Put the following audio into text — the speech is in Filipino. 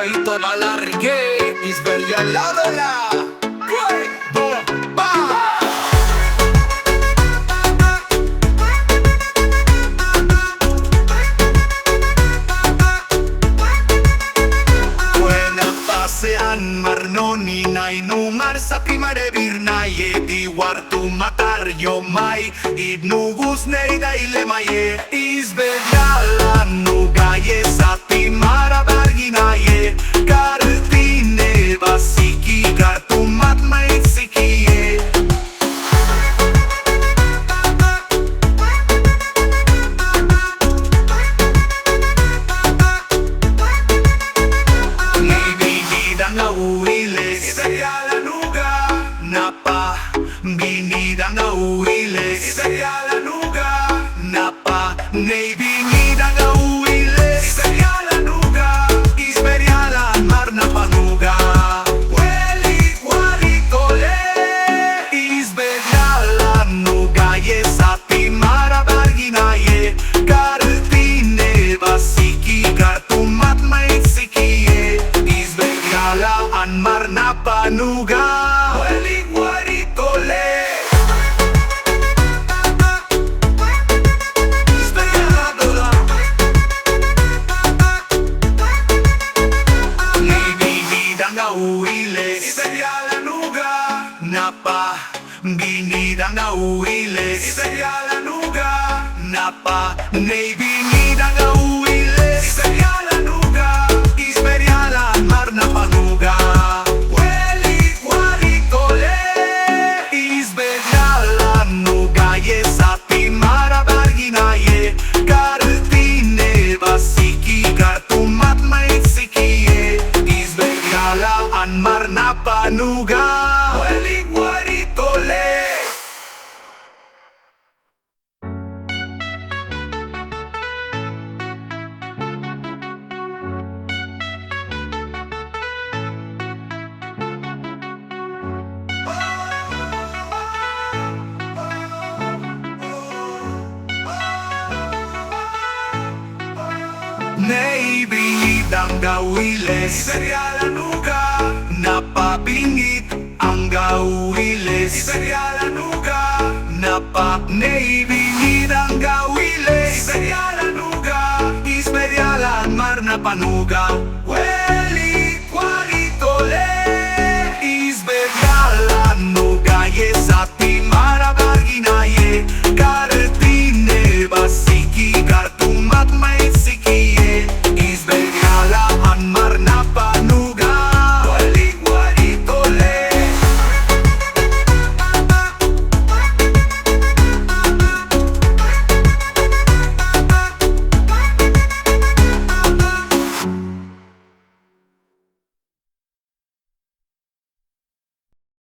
ito nalarigay Isberyala Marnoni numar sa pimarebir na di wartu matar yo mai idnugus neida ilemaye Isberyala nugaye sa timara barginaye kartine basiki kartumat maitsikiye Isberyala nuga napa binida na uiles Isberyala nuga napa nei binida na uiles Isberyala nuga Isberyala mar na panuga Weli wali tole Isberyala nuga yesa timara barginaye kartine basiki kartumat maitsikiye Isberyala mar na panuga Wali wali tole Isberyala dola Binida nga uiles Isberyala nuga Napa Binida nga uiles Isberyala nuga Napa Binida nga uiles Isberyala nuga Isberyala mar na panuga mar na panuga Wali wali tole Nei binidang gawiles Isberyala nuga napabingit ang gawiles Isberyala nuga napa nei binidang gawiles Isberyala nuga Isberyala mar na panuga